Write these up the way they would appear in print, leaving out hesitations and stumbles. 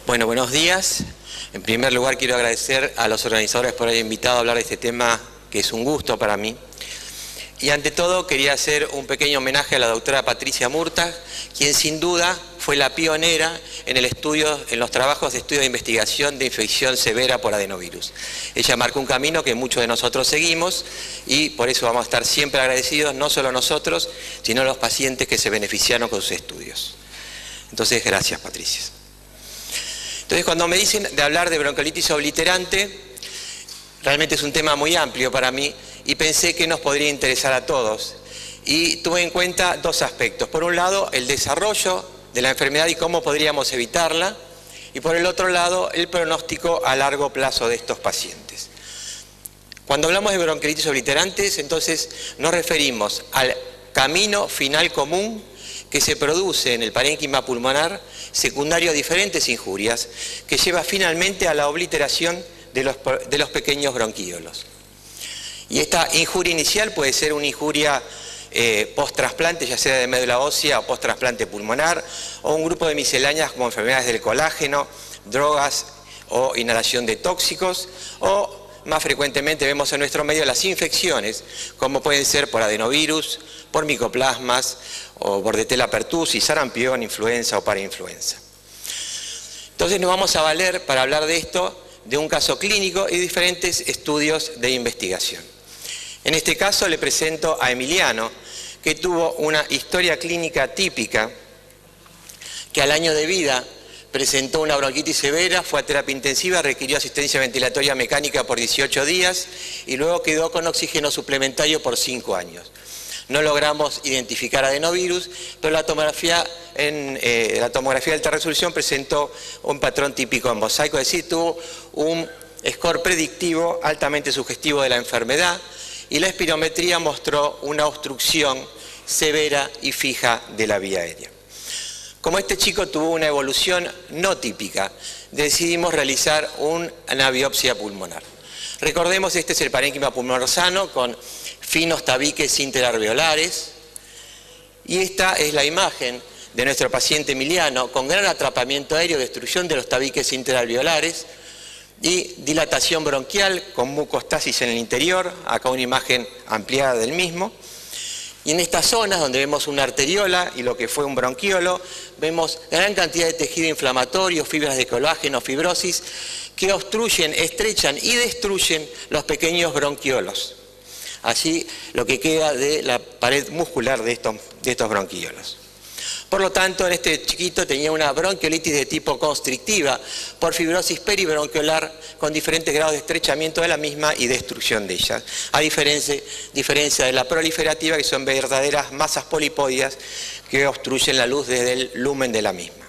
Bueno, buenos días. En primer lugar quiero agradecer a los organizadores por haber invitado a hablar de este tema que es un gusto para mí. Y ante todo quería hacer un pequeño homenaje a la doctora Patricia Murtag, quien sin duda fue la pionera en los trabajos de estudio de investigación de infección severa por adenovirus. Ella marcó un camino que muchos de nosotros seguimos y por eso vamos a estar siempre agradecidos, no solo nosotros, sino los pacientes que se beneficiaron con sus estudios. Entonces, gracias, Patricia. Entonces, cuando me dicen de hablar de bronquiolitis obliterante, realmente es un tema muy amplio para mí y pensé que nos podría interesar a todos. Y tuve en cuenta dos aspectos. Por un lado, el desarrollo de la enfermedad y cómo podríamos evitarla. Y por el otro lado, el pronóstico a largo plazo de estos pacientes. Cuando hablamos de bronquiolitis obliterantes, entonces nos referimos al camino final común que se produce en el parénquima pulmonar secundario a diferentes injurias, que lleva finalmente a la obliteración de los pequeños bronquíolos. Y esta injuria inicial puede ser una injuria post-trasplante, ya sea de médula ósea o post-trasplante pulmonar, o un grupo de misceláneas como enfermedades del colágeno, drogas o inhalación de tóxicos, o más frecuentemente vemos en nuestro medio las infecciones, como pueden ser por adenovirus, por micoplasmas, o Bordetella pertussis, sarampión, influenza o parainfluenza. Entonces nos vamos a valer para hablar de esto, de un caso clínico y diferentes estudios de investigación. En este caso le presento a Emiliano, que tuvo una historia clínica típica, que al año de vida presentó una bronquitis severa, fue a terapia intensiva, requirió asistencia ventilatoria mecánica por 18 días y luego quedó con oxígeno suplementario por 5 años. No logramos identificar adenovirus, pero la tomografía de alta resolución presentó un patrón típico en mosaico, es decir, tuvo un score predictivo altamente sugestivo de la enfermedad y la espirometría mostró una obstrucción severa y fija de la vía aérea. Como este chico tuvo una evolución no típica, decidimos realizar una biopsia pulmonar. Recordemos, este es el parénquima pulmonar sano con finos tabiques interalveolares y esta es la imagen de nuestro paciente Emiliano con gran atrapamiento aéreo, destrucción de los tabiques interalveolares y dilatación bronquial con mucostasis en el interior, acá una imagen ampliada del mismo. Y en estas zonas donde vemos una arteriola y lo que fue un bronquiolo, vemos gran cantidad de tejido inflamatorio, fibras de colágeno, fibrosis, que obstruyen, estrechan y destruyen los pequeños bronquiolos. Así lo que queda de la pared muscular de estos bronquiolos. Por lo tanto, en este chiquito tenía una bronquiolitis de tipo constrictiva por fibrosis peribronquiolar con diferentes grados de estrechamiento de la misma y destrucción de ella, a diferencia de la proliferativa, que son verdaderas masas polipoides que obstruyen la luz desde el lumen de la misma.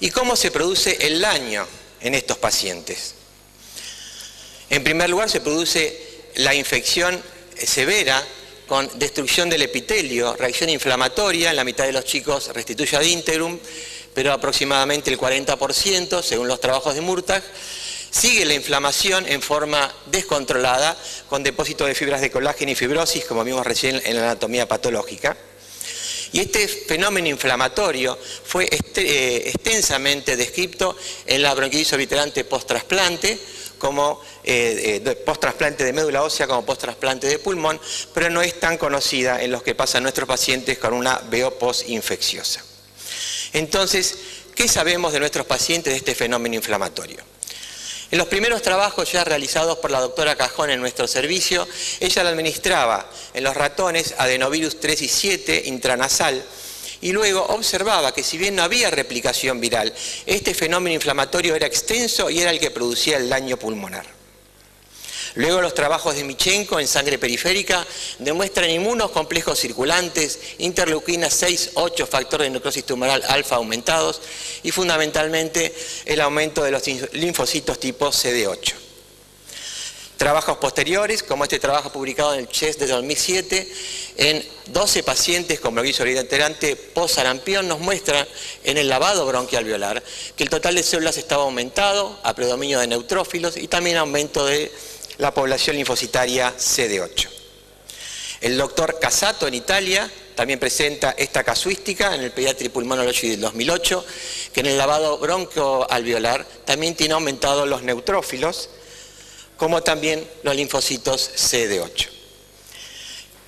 ¿Y cómo se produce el daño en estos pacientes? En primer lugar, se produce la infección severa con destrucción del epitelio, reacción inflamatoria, en la mitad de los chicos restituye ad integrum, pero aproximadamente el 40%, según los trabajos de Murtag. Sigue la inflamación en forma descontrolada, con depósito de fibras de colágeno y fibrosis, como vimos recién en la anatomía patológica. Y este fenómeno inflamatorio fue extensamente descrito en la bronquiolitis obliterante post-trasplante, como post-trasplante de médula ósea, como post-trasplante de pulmón, pero no es tan conocida en los que pasan nuestros pacientes con una BO post-infecciosa. Entonces, ¿qué sabemos de nuestros pacientes de este fenómeno inflamatorio? En los primeros trabajos ya realizados por la doctora Cajón en nuestro servicio, ella la administraba en los ratones adenovirus 3 y 7 intranasal, y luego observaba que si bien no había replicación viral, este fenómeno inflamatorio era extenso y era el que producía el daño pulmonar. Luego los trabajos de Michenko en sangre periférica demuestran inmunos complejos circulantes, interleuquina 6, 8, factor de necrosis tumoral alfa aumentados y fundamentalmente el aumento de los linfocitos tipo CD8. Trabajos posteriores, como este trabajo publicado en el CHEST de 2007, en 12 pacientes con bronquiolitis obliterante post-sarampión, nos muestran en el lavado bronquialveolar que el total de células estaba aumentado a predominio de neutrófilos y también aumento de la población linfocitaria CD8. El doctor Casato en Italia también presenta esta casuística en el Pediatric Pulmonology del 2008, que en el lavado broncoalveolar también tiene aumentados los neutrófilos, como también los linfocitos CD8.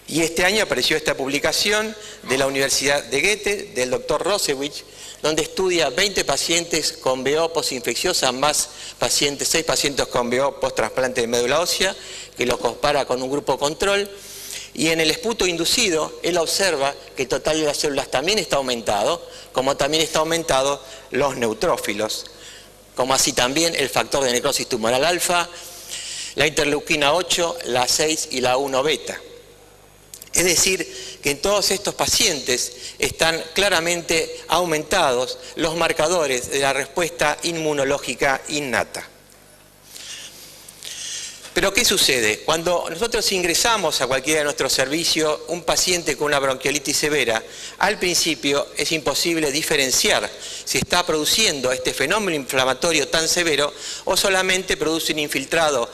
Y este año apareció esta publicación de la Universidad de Goethe, del doctor Rosewich, donde estudia 20 pacientes con BO postinfecciosa más 6 pacientes con BO post-trasplante de médula ósea, que los compara con un grupo control, y en el esputo inducido él observa que el total de las células también está aumentado, como también está aumentado los neutrófilos, como así también el factor de necrosis tumoral alfa, la interleuquina 8, la 6 y la 1 beta. Es decir, que en todos estos pacientes están claramente aumentados los marcadores de la respuesta inmunológica innata. Pero ¿qué sucede? Cuando nosotros ingresamos a cualquiera de nuestros servicios un paciente con una bronquiolitis severa, al principio es imposible diferenciar si está produciendo este fenómeno inflamatorio tan severo o solamente produce un infiltrado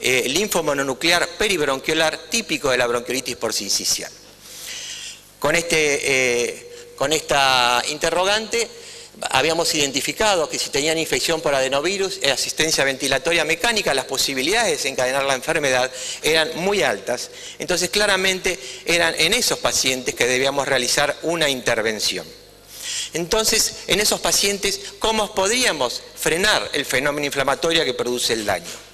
linfomononuclear peribronquiolar típico de la bronquiolitis porcincicial. Con esta interrogante habíamos identificado que si tenían infección por adenovirus, asistencia ventilatoria mecánica, las posibilidades de desencadenar la enfermedad eran muy altas. Entonces claramente eran en esos pacientes que debíamos realizar una intervención. Entonces, en esos pacientes, ¿cómo podríamos frenar el fenómeno inflamatorio que produce el daño?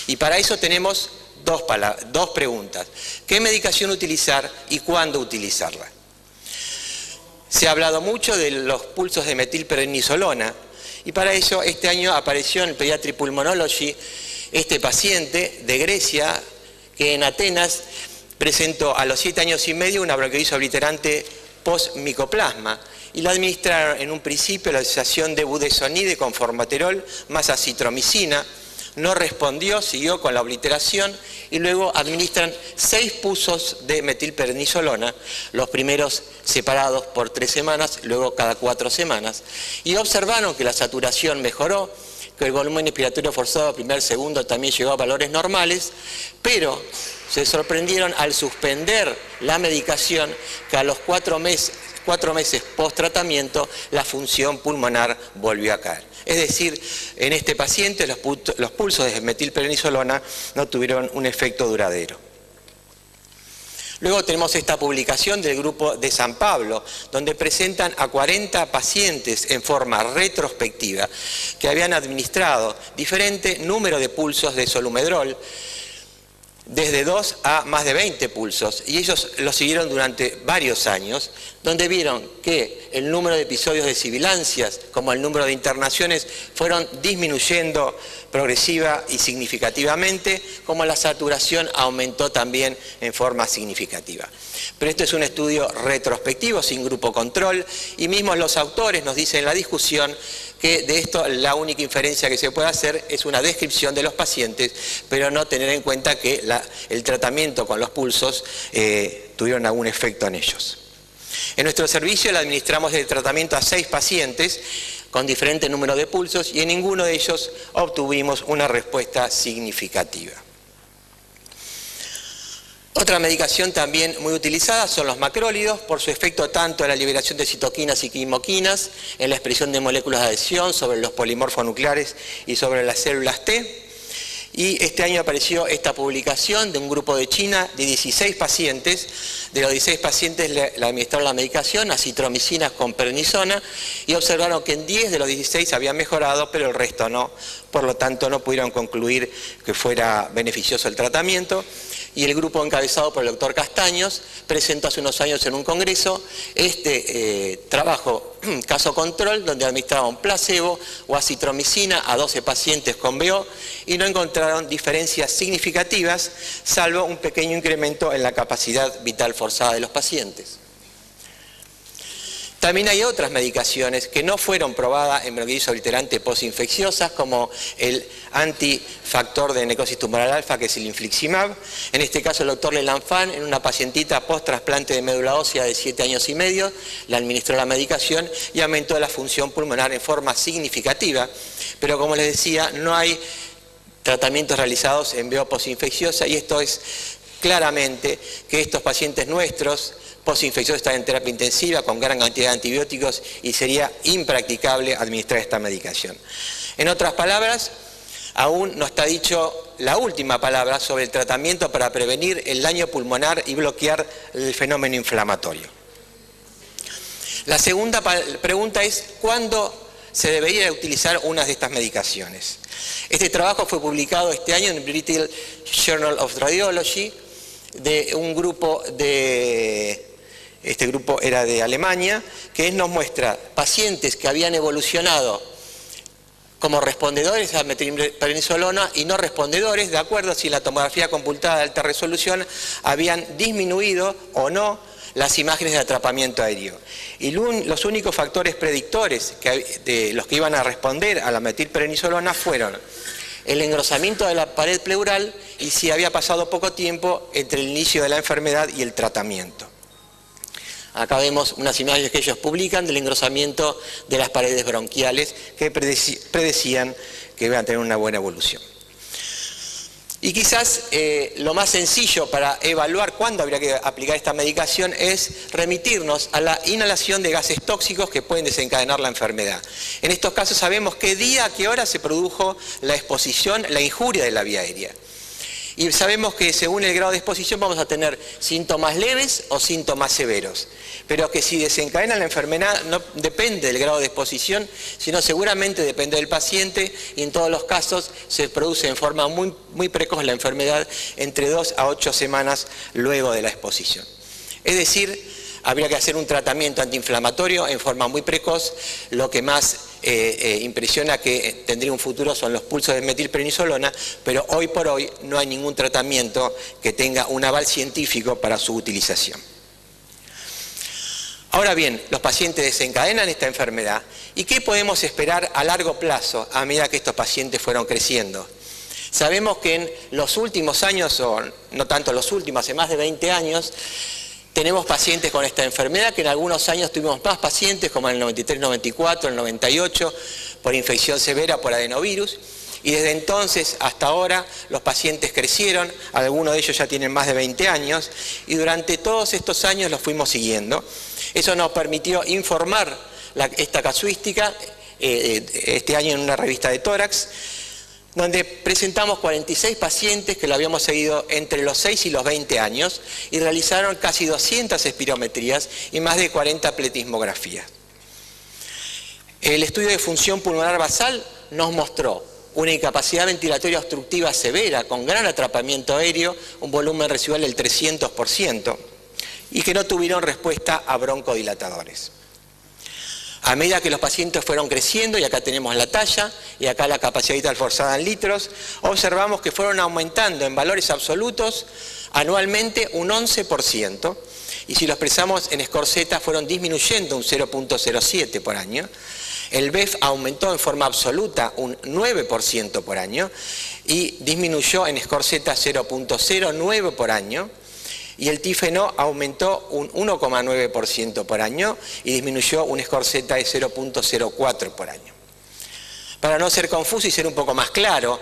Y para eso tenemos dos preguntas. ¿Qué medicación utilizar y cuándo utilizarla? Se ha hablado mucho de los pulsos de metilprednisolona y para eso este año apareció en el Pediatric Pulmonology este paciente de Grecia que en Atenas presentó a los 7 años y medio una bronquiolitis obliterante post-micoplasma y la administraron en un principio la asociación de budesonide con formoterol más acitromicina. No respondió, siguió con la obliteración y luego administran 6 pulsos de metilprednisolona, los primeros separados por 3 semanas, luego cada 4 semanas, y observaron que la saturación mejoró, que el volumen expiratorio forzado primer, segundo también llegó a valores normales, pero se sorprendieron al suspender la medicación que a los 4 meses post tratamiento la función pulmonar volvió a caer. Es decir, en este paciente los pulsos de metilprednisolona no tuvieron un efecto duradero. Luego tenemos esta publicación del grupo de San Pablo, donde presentan a 40 pacientes en forma retrospectiva que habían administrado diferente número de pulsos de solumedrol, desde 2 a más de 20 pulsos, y ellos lo siguieron durante varios años, donde vieron que el número de episodios de sibilancias, como el número de internaciones, fueron disminuyendo progresiva y significativamente, como la saturación aumentó también en forma significativa. Pero esto es un estudio retrospectivo, sin grupo control, y mismos los autores nos dicen en la discusión que de esto la única inferencia que se puede hacer es una descripción de los pacientes, pero no tener en cuenta que el tratamiento con los pulsos tuvieron algún efecto en ellos. En nuestro servicio le administramos el tratamiento a 6 pacientes con diferente número de pulsos y en ninguno de ellos obtuvimos una respuesta significativa. Otra medicación también muy utilizada son los macrólidos por su efecto tanto en la liberación de citoquinas y quimoquinas, en la expresión de moléculas de adhesión sobre los polimorfos nucleares y sobre las células T. Y este año apareció esta publicación de un grupo de China de 16 pacientes. De los 16 pacientes le administraron la medicación, acitromicina con prednisona, y observaron que en 10 de los 16 habían mejorado, pero el resto no. Por lo tanto, no pudieron concluir que fuera beneficioso el tratamiento. Y el grupo encabezado por el doctor Castaños presentó hace unos años en un congreso este trabajo caso control donde administraban placebo o acitromicina a 12 pacientes con BO y no encontraron diferencias significativas salvo un pequeño incremento en la capacidad vital forzada de los pacientes. También hay otras medicaciones que no fueron probadas en bronquiolitis obliterante postinfecciosas, como el antifactor de necrosis tumoral alfa, que es el infliximab. En este caso, el doctor Lelanfan, en una pacientita post-trasplante de médula ósea de 7 años y medio, le administró la medicación y aumentó la función pulmonar en forma significativa. Pero como les decía, no hay tratamientos realizados en BO postinfecciosa y esto es claramente que estos pacientes nuestros postinfecciosos están en terapia intensiva con gran cantidad de antibióticos y sería impracticable administrar esta medicación. En otras palabras, aún no está dicho la última palabra sobre el tratamiento para prevenir el daño pulmonar y bloquear el fenómeno inflamatorio. La segunda pregunta es, ¿cuándo se debería utilizar una de estas medicaciones? Este trabajo fue publicado este año en el British Journal of Radiology de un grupo este grupo era de Alemania, que nos muestra pacientes que habían evolucionado como respondedores a metilprednisolona y no respondedores, de acuerdo si la tomografía computada de alta resolución habían disminuido o no las imágenes de atrapamiento aéreo. Y los únicos factores predictores de los que iban a responder a la metilprednisolona fueron el engrosamiento de la pared pleural y si había pasado poco tiempo entre el inicio de la enfermedad y el tratamiento. Acá vemos unas imágenes que ellos publican del engrosamiento de las paredes bronquiales que predecían que iban a tener una buena evolución. Y quizás lo más sencillo para evaluar cuándo habría que aplicar esta medicación es remitirnos a la inhalación de gases tóxicos que pueden desencadenar la enfermedad. En estos casos sabemos qué día, a qué hora se produjo la exposición, la injuria de la vía aérea. Y sabemos que según el grado de exposición vamos a tener síntomas leves o síntomas severos. Pero que si desencadena la enfermedad no depende del grado de exposición, sino seguramente depende del paciente y en todos los casos se produce en forma muy precoz la enfermedad entre 2 a 8 semanas luego de la exposición. Es decir, habría que hacer un tratamiento antiinflamatorio en forma muy precoz. Lo que más impresiona que tendría un futuro son los pulsos de metilprednisolona, pero hoy por hoy no hay ningún tratamiento que tenga un aval científico para su utilización. Ahora bien, los pacientes desencadenan esta enfermedad y ¿qué podemos esperar a largo plazo a medida que estos pacientes fueron creciendo? Sabemos que en los últimos años, o no tanto los últimos, hace más de 20 años, tenemos pacientes con esta enfermedad, que en algunos años tuvimos más pacientes, como en el 93, 94, el 98, por infección severa por adenovirus. Y desde entonces hasta ahora los pacientes crecieron, algunos de ellos ya tienen más de 20 años, y durante todos estos años los fuimos siguiendo. Eso nos permitió informar esta casuística este año en una revista de tórax, donde presentamos 46 pacientes que lo habíamos seguido entre los 6 y los 20 años y realizaron casi 200 espirometrías y más de 40 pletismografías. El estudio de función pulmonar basal nos mostró una incapacidad ventilatoria obstructiva severa con gran atrapamiento aéreo, un volumen residual del 300% y que no tuvieron respuesta a broncodilatadores. A medida que los pacientes fueron creciendo, y acá tenemos la talla, y acá la capacidad vital forzada en litros, observamos que fueron aumentando en valores absolutos anualmente un 11%, y si lo expresamos en score Z fueron disminuyendo un 0.07 por año. El BEF aumentó en forma absoluta un 9% por año, y disminuyó en score Z 0.09 por año. Y el TIFE-NO aumentó un 1,9% por año y disminuyó un score Z de 0.04 por año. Para no ser confuso y ser un poco más claro,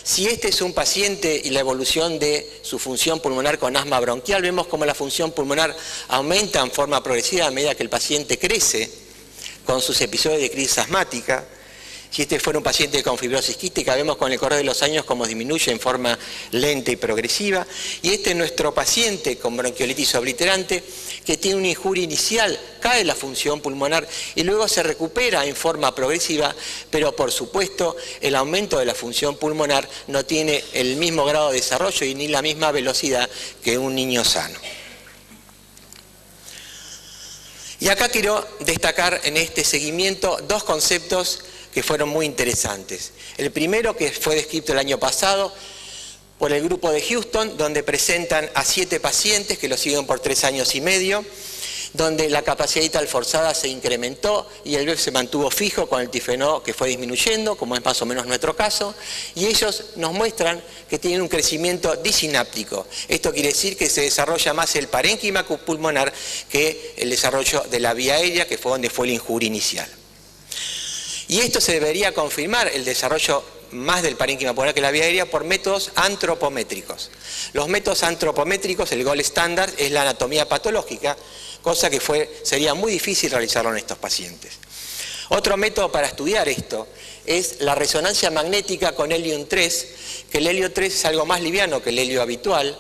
si este es un paciente y la evolución de su función pulmonar con asma bronquial, vemos como la función pulmonar aumenta en forma progresiva a medida que el paciente crece con sus episodios de crisis asmática. Si este fuera un paciente con fibrosis quística, vemos con el correr de los años cómo disminuye en forma lenta y progresiva. Y este es nuestro paciente con bronquiolitis obliterante, que tiene una injuria inicial, cae la función pulmonar y luego se recupera en forma progresiva, pero por supuesto el aumento de la función pulmonar no tiene el mismo grado de desarrollo y ni la misma velocidad que un niño sano. Y acá quiero destacar en este seguimiento dos conceptos que fueron muy interesantes. El primero, que fue descrito el año pasado por el grupo de Houston, donde presentan a 7 pacientes que lo siguen por 3 años y medio, donde la capacidad vital forzada se incrementó y el BEF se mantuvo fijo con el TIFE-NO que fue disminuyendo, como es más o menos nuestro caso, y ellos nos muestran que tienen un crecimiento disináptico. Esto quiere decir que se desarrolla más el parénquima pulmonar que el desarrollo de la vía aérea, que fue donde fue la injuria inicial. Y esto se debería confirmar el desarrollo más del parénquima pulmonar que la vía aérea por métodos antropométricos. Los métodos antropométricos, el gold standard, es la anatomía patológica, cosa que sería muy difícil realizarlo en estos pacientes. Otro método para estudiar esto es la resonancia magnética con helio-3, que el helio-3 es algo más liviano que el helio habitual,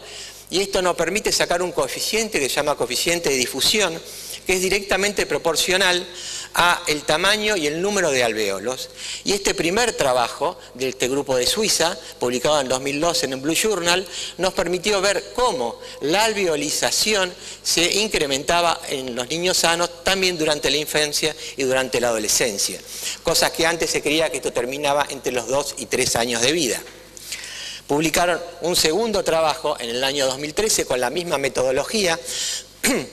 y esto nos permite sacar un coeficiente que se llama coeficiente de difusión, que es directamente proporcional a el tamaño y el número de alvéolos. Y este primer trabajo de este grupo de Suiza, publicado en 2012 en el Blue Journal, nos permitió ver cómo la alveolización se incrementaba en los niños sanos también durante la infancia y durante la adolescencia, cosas que antes se creía que esto terminaba entre los 2 y 3 años de vida. Publicaron un segundo trabajo en el año 2013 con la misma metodología,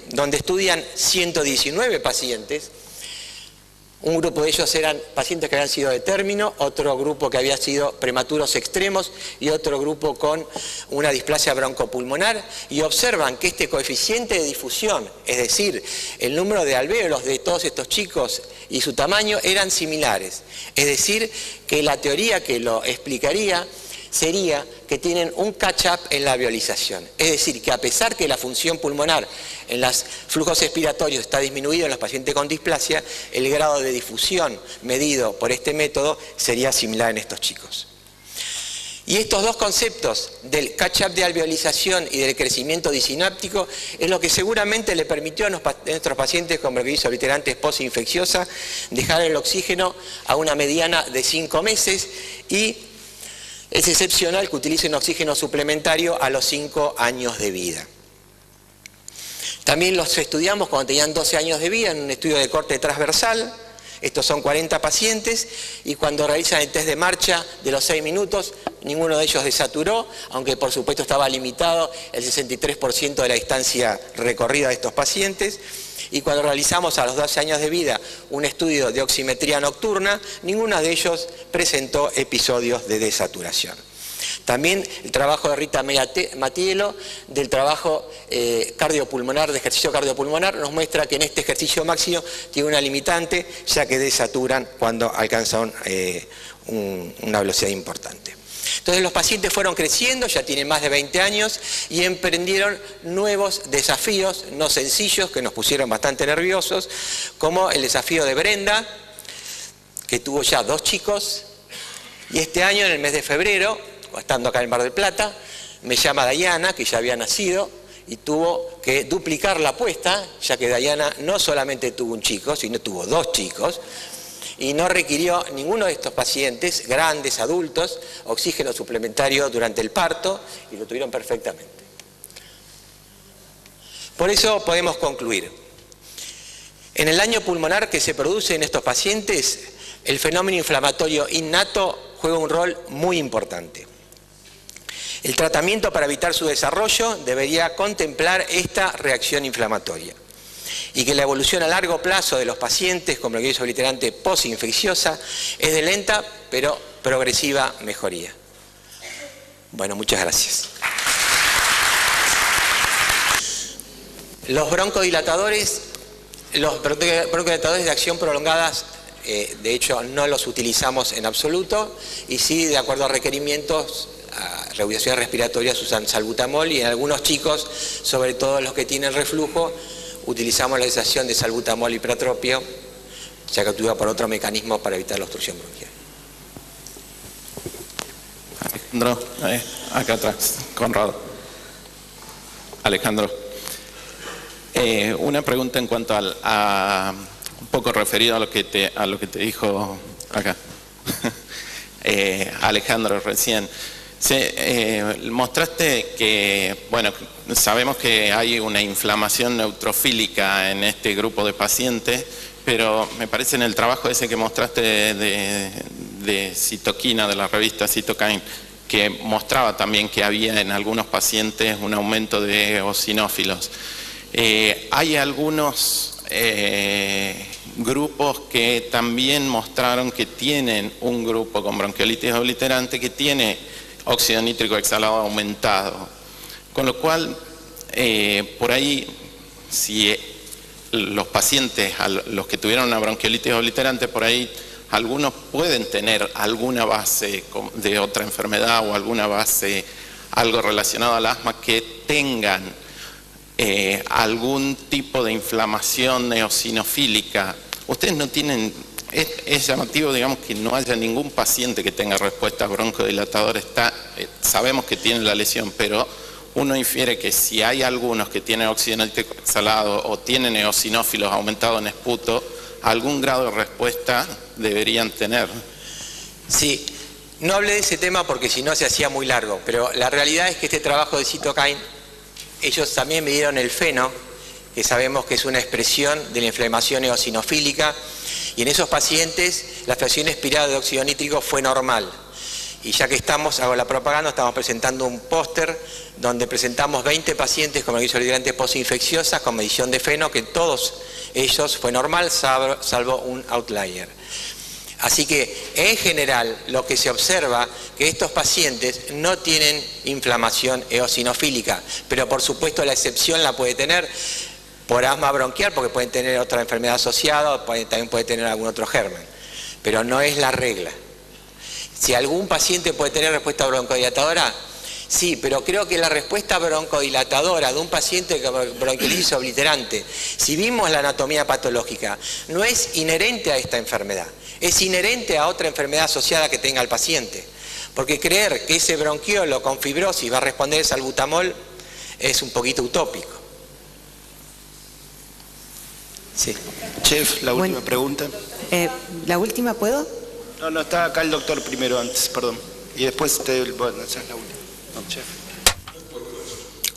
donde estudian 119 pacientes. Un grupo de ellos eran pacientes que habían sido de término, otro grupo que había sido prematuros extremos y otro grupo con una displasia broncopulmonar, y observan que este coeficiente de difusión, es decir, el número de alvéolos de todos estos chicos y su tamaño eran similares. Es decir, que la teoría que lo explicaría sería que tienen un catch-up en la alveolización. Es decir, que a pesar que la función pulmonar en los flujos expiratorios está disminuido en los pacientes con displasia, el grado de difusión medido por este método sería similar en estos chicos. Y estos dos conceptos del catch-up de alveolización y del crecimiento disináptico es lo que seguramente le permitió a nuestros pacientes con bronquiolitis obliterante posinfecciosa dejar el oxígeno a una mediana de 5 meses, y es excepcional que utilicen oxígeno suplementario a los 5 años de vida. También los estudiamos cuando tenían 12 años de vida en un estudio de corte transversal. Estos son 40 pacientes, y cuando realizan el test de marcha de los 6 minutos, ninguno de ellos desaturó, aunque por supuesto estaba limitado el 63% de la distancia recorrida de estos pacientes. Y cuando realizamos a los 12 años de vida un estudio de oximetría nocturna, ninguno de ellos presentó episodios de desaturación. También el trabajo de Rita Matielo, del trabajo cardiopulmonar, de ejercicio cardiopulmonar, nos muestra que en este ejercicio máximo tiene una limitante, ya que desaturan cuando alcanzan una velocidad importante. Entonces los pacientes fueron creciendo, ya tienen más de 20 años, y emprendieron nuevos desafíos, no sencillos, que nos pusieron bastante nerviosos, como el desafío de Brenda, que tuvo ya 2 chicos, y este año, en el mes de febrero, estando acá en Mar del Plata, me llama Diana, que ya había nacido, y tuvo que duplicar la apuesta, ya que Diana no solamente tuvo un chico, sino tuvo 2 chicos, y no requirió ninguno de estos pacientes, grandes, adultos, oxígeno suplementario durante el parto, y lo tuvieron perfectamente. Por eso podemos concluir. En el daño pulmonar que se produce en estos pacientes, el fenómeno inflamatorio innato juega un rol muy importante. El tratamiento para evitar su desarrollo debería contemplar esta reacción inflamatoria, y que la evolución a largo plazo de los pacientes con bronquiolitis obliterante posinfecciosa es de lenta pero progresiva mejoría. Bueno, muchas gracias. Los broncodilatadores de acción prolongadas, de hecho no los utilizamos en absoluto, y sí, de acuerdo a requerimientos, a regulaciones respiratorias, usan salbutamol, y en algunos chicos, sobre todo los que tienen reflujo, utilizamos la utilización de salbutamol y pratropio, ya que actúa por otro mecanismo para evitar la obstrucción bronquial. Alejandro, acá atrás, Conrado. Alejandro, una pregunta en cuanto a un poco referido a lo que te dijo acá Alejandro recién. Mostraste que, bueno, sabemos que hay una inflamación neutrofílica en este grupo de pacientes, pero me parece en el trabajo ese que mostraste de citoquina, de la revista Cytokine, que mostraba también que había en algunos pacientes un aumento de eosinófilos. Hay algunos grupos que también mostraron que tienen un grupo con bronquiolitis obliterante que tiene óxido nítrico exhalado aumentado, con lo cual por ahí, si los pacientes, los que tuvieron una bronquiolitis obliterante, por ahí algunos pueden tener alguna base de otra enfermedad o alguna base, algo relacionado al asma, que tengan algún tipo de inflamación eosinofílica. Ustedes no tienen, es llamativo, digamos, que no haya ningún paciente que tenga respuesta broncodilatadora. Sabemos que tienen la lesión, pero uno infiere que si hay algunos que tienen óxido nítrico exhalado o tienen eosinófilos aumentados en esputo, algún grado de respuesta deberían tener. Sí, no hablé de ese tema porque si no se hacía muy largo, pero la realidad es que este trabajo de Cytokine, ellos también midieron el FeNO, que sabemos que es una expresión de la inflamación eosinofílica, y en esos pacientes la fracción expirada de óxido nítrico fue normal. Y ya que estamos, hago la propaganda, estamos presentando un póster donde presentamos 20 pacientes con bronquiolitis postinfecciosas con medición de FeNO, que todos ellos fue normal, salvo un outlier. Así que, en general, lo que se observa que estos pacientes no tienen inflamación eosinofílica, pero por supuesto la excepción la puede tener por asma bronquial, porque pueden tener otra enfermedad asociada, o también puede tener algún otro germen, pero no es la regla. Si algún paciente puede tener respuesta broncodilatadora, sí, pero creo que la respuesta broncodilatadora de un paciente con bronquiolitis obliterante, si vimos la anatomía patológica, no es inherente a esta enfermedad, es inherente a otra enfermedad asociada que tenga el paciente. Porque creer que ese bronquiolo con fibrosis va a responder al salbutamol es un poquito utópico. Sí. Chef, la última pregunta. ¿La última puedo? No, está acá el doctor primero antes, perdón. Y después esa es la última. No, chef.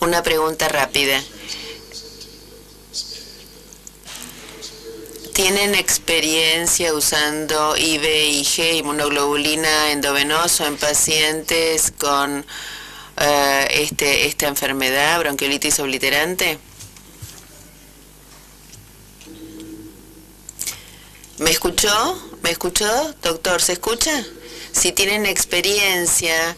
Una pregunta rápida. ¿Tienen experiencia usando IVIG, inmunoglobulina endovenoso, en pacientes con esta enfermedad, bronquiolitis obliterante? ¿Me escuchó? ¿Me escuchó, doctor? ¿Se escucha? Si tienen experiencia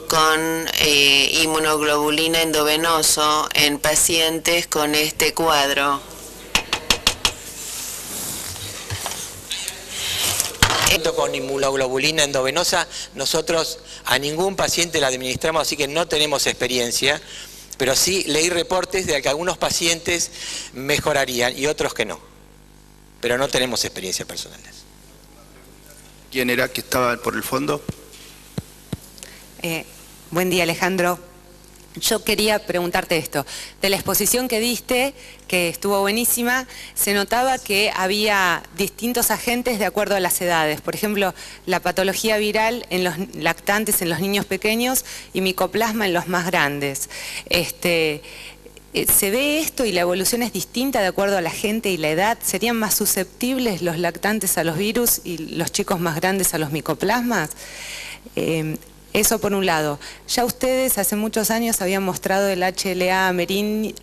con inmunoglobulina endovenoso en pacientes con este cuadro. Con inmunoglobulina endovenosa, nosotros a ningún paciente la administramos, así que no tenemos experiencia, pero sí leí reportes de que algunos pacientes mejorarían y otros que no, pero no tenemos experiencias personales. ¿Quién era que estaba por el fondo? Buen día, Alejandro. Yo quería preguntarte esto. De la exposición que diste, que estuvo buenísima, se notaba que había distintos agentes de acuerdo a las edades. Por ejemplo, la patología viral en los lactantes, en los niños pequeños, y micoplasma en los más grandes. ¿Se ve esto y la evolución es distinta de acuerdo a la gente y la edad? ¿Serían más susceptibles los lactantes a los virus y los chicos más grandes a los micoplasmas? Eso por un lado. Ya ustedes hace muchos años habían mostrado el HLA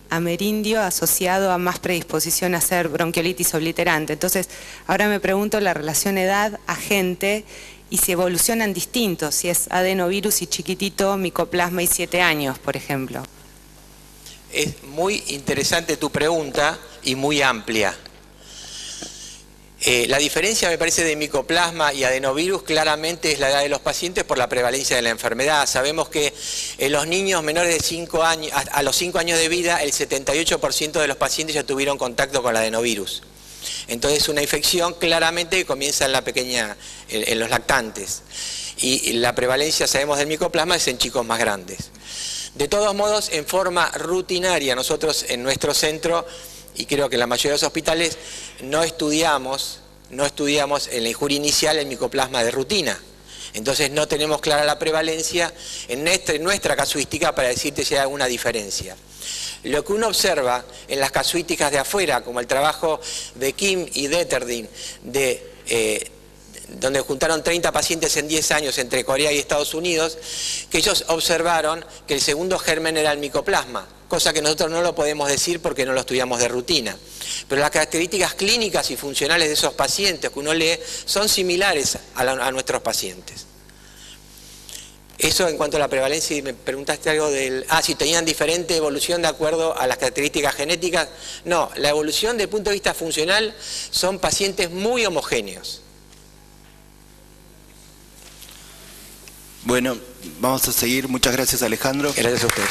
amerindio asociado a más predisposición a hacer bronquiolitis obliterante. Entonces, ahora me pregunto la relación edad-agente y si evolucionan distintos, si es adenovirus y chiquitito, micoplasma y 7 años, por ejemplo. Es muy interesante tu pregunta y muy amplia. La diferencia, me parece, de micoplasma y adenovirus claramente es la edad de los pacientes por la prevalencia de la enfermedad. Sabemos que en los niños menores de 5 años, a los 5 años de vida, el 78% de los pacientes ya tuvieron contacto con el adenovirus. Entonces, una infección claramente comienza en la pequeña, en los lactantes. Y la prevalencia, sabemos, del micoplasma es en chicos más grandes. De todos modos, en forma rutinaria, nosotros en nuestro centro, y creo que en la mayoría de los hospitales, no estudiamos en la injuria inicial el micoplasma de rutina. Entonces no tenemos clara la prevalencia en nuestra casuística para decirte si hay alguna diferencia. Lo que uno observa en las casuísticas de afuera, como el trabajo de Kim y Deterding, donde juntaron 30 pacientes en 10 años entre Corea y Estados Unidos, que ellos observaron que el segundo germen era el micoplasma, cosa que nosotros no lo podemos decir porque no lo estudiamos de rutina. Pero las características clínicas y funcionales de esos pacientes que uno lee son similares a nuestros pacientes. Eso en cuanto a la prevalencia, y me preguntaste algo del... si tenían diferente evolución de acuerdo a las características genéticas. No, la evolución desde el punto de vista funcional son pacientes muy homogéneos. Bueno, vamos a seguir. Muchas gracias, Alejandro. Gracias a ustedes.